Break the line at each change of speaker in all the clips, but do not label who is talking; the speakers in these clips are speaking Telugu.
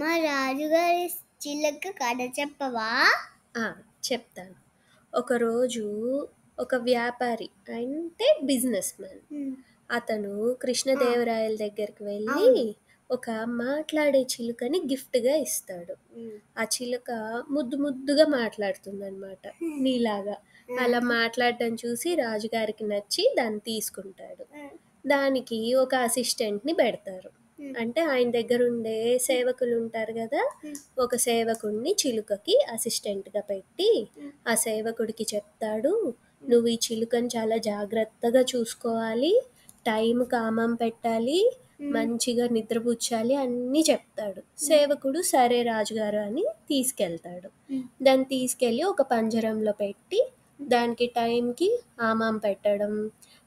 అమ్మ రాజుగారి చిలక కథ చెప్పవా?
చెప్తాను. ఒకరోజు ఒక వ్యాపారి అంటే బిజినెస్ మ్యాన్ అతను కృష్ణదేవరాయల దగ్గరికి వెళ్ళి ఒక మాట్లాడే చిలుకని గిఫ్ట్గా ఇస్తాడు. ఆ చిలుక ముద్దు ముద్దుగా మాట్లాడుతుంది అనమాట, నీలాగా. అలా మాట్లాడటం చూసి రాజుగారికి నచ్చి దాన్ని తీసుకుంటాడు. దానికి ఒక అసిస్టెంట్ని పెడతారు. అంటే ఆయన దగ్గర ఉండే సేవకులు ఉంటారు కదా, ఒక సేవకుడిని చిలుకకి అసిస్టెంట్గా పెట్టి ఆ సేవకుడికి చెప్తాడు, నువ్వు ఈ చిలుకని చాలా జాగ్రత్తగా చూసుకోవాలి, టైంకి ఆమం పెట్టాలి, మంచిగా నిద్రపుచ్చాలి అన్నీ చెప్తాడు. సేవకుడు సరే రాజుగారు అని తీసుకెళ్తాడు. దాన్ని తీసుకెళ్ళి ఒక పంజరంలో పెట్టి దానికి టైంకి ఆమం పెట్టడం,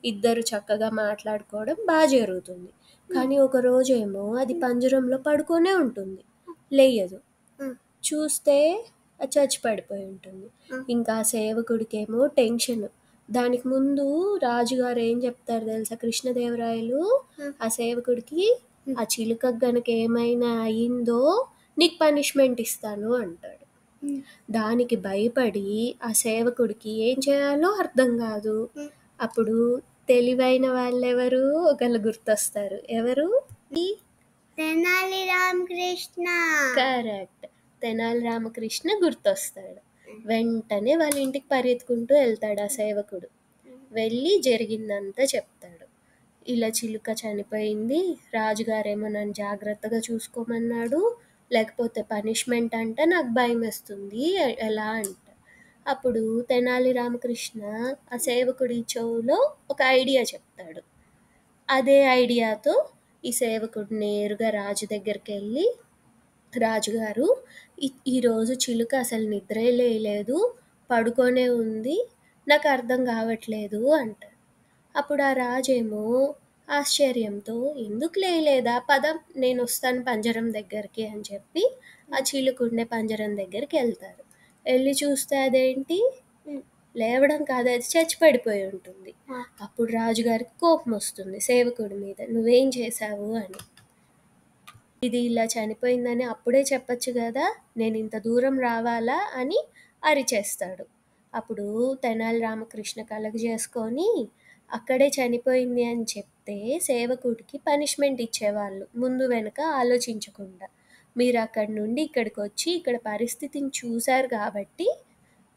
ఇద్దరు చక్కగా మాట్లాడుకోవడం బాగా జరుగుతుంది. కానీ ఒక రోజేమో అది పంజరంలో పడుకొనే ఉంటుంది, లేయదు. చూస్తే అది చచ్చి పడిపోయి ఉంటుంది. ఇంకా సేవకుడికేమో టెన్షన్. దానికి ముందు రాజుగారు ఏం చెప్తారు తెలుసా, కృష్ణదేవరాయలు ఆ సేవకుడికి, ఆ చిలుకకు గనక ఏమైనా అయిందో నీకు పనిష్మెంట్ ఇస్తాను అంటాడు. దానికి భయపడి ఆ సేవకుడికి ఏం చేయాలో అర్థం కాదు. అప్పుడు తెలివైన వాళ్ళెవరు ఒకళ్ళు గుర్తొస్తారు. ఎవరు?
తెనాలి రామకృష్ణ.
కరెక్ట్, తెనాలి రామకృష్ణ గుర్తొస్తాడు. వెంటనే వాళ్ళ ఇంటికి పరిగెత్తుకుంటూ వెళ్తాడు ఆ సేవకుడు. వెళ్ళి జరిగిందంతా చెప్తాడు. ఇలా చిలుక చనిపోయింది, రాజుగారేమో నన్ను జాగ్రత్తగా చూసుకోమన్నాడు, లేకపోతే పనిష్మెంట్ అంటే నాకు భయం వేస్తుంది ఎలా అంట. అప్పుడు తెనాలి రామకృష్ణ ఆ సేవకుడి చెవులో ఒక ఐడియా చెప్తాడు. అదే ఐడియాతో ఈ సేవకుడు నేరుగా రాజు దగ్గరికి వెళ్ళి, రాజుగారు ఈరోజు చిలుక అసలు నిద్రే లేయలేదు, పడుకొనే ఉంది, నాకు అర్థం కావట్లేదు అంటాడు. అప్పుడు ఆ రాజేమో ఆశ్చర్యంతో, ఎందుకు లేయలేదా, పద నేను వస్తాను పంజరం దగ్గరికి అని చెప్పి ఆ చిలుకుండే పంజరం దగ్గరికి వెళ్తారు. వెళ్ళి చూస్తే అదేంటి, లేవడం కాదు, అది చచ్చి పడిపోయి ఉంటుంది. అప్పుడు రాజుగారికి కోపం వస్తుంది సేవకుడి మీద, నువ్వేం చేశావు అని. ఇది ఇలా చనిపోయిందని అప్పుడే చెప్పచ్చు కదా, నేను ఇంత దూరం రావాలా అని అరిచేస్తాడు. అప్పుడు తెనాలి రామకృష్ణ కలగజేసుకొని అక్కడే చనిపోయింది అని చెప్తే సేవకుడికి పనిష్మెంట్ ఇచ్చేవాళ్ళు, ముందు వెనక ఆలోచించకుండా. మీరు అక్కడి నుండి ఇక్కడికి వచ్చి ఇక్కడ పరిస్థితిని చూశారు కాబట్టి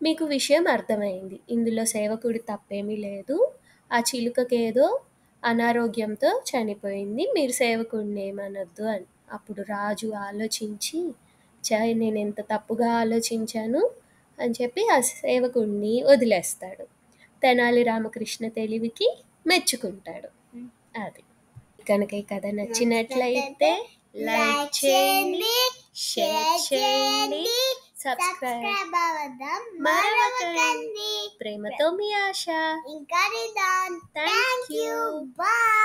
మీకు విషయం అర్థమైంది, ఇందులో సేవకుడి తప్పేమీ లేదు, ఆ చిలుకకేదో అనారోగ్యంతో చనిపోయింది, మీరు సేవకుడిని ఏమనొద్దు అని. అప్పుడు రాజు ఆలోచించి, నేను ఎంత తప్పుగా ఆలోచించాను అని చెప్పి ఆ సేవకుడిని వదిలేస్తాడు. తెనాలి రామకృష్ణ తెలివికి మెచ్చుకుంటాడు. అది కనుక ఈ కథ నచ్చినట్లయితే లైక్ చేయండి, షేర్ చేయండి, సబ్స్క్రైబ్ మరవకండి. ప్రేమతో మీ ఆశ.
ఇంకా
థ్యాంక్ యూ.
బాయ్.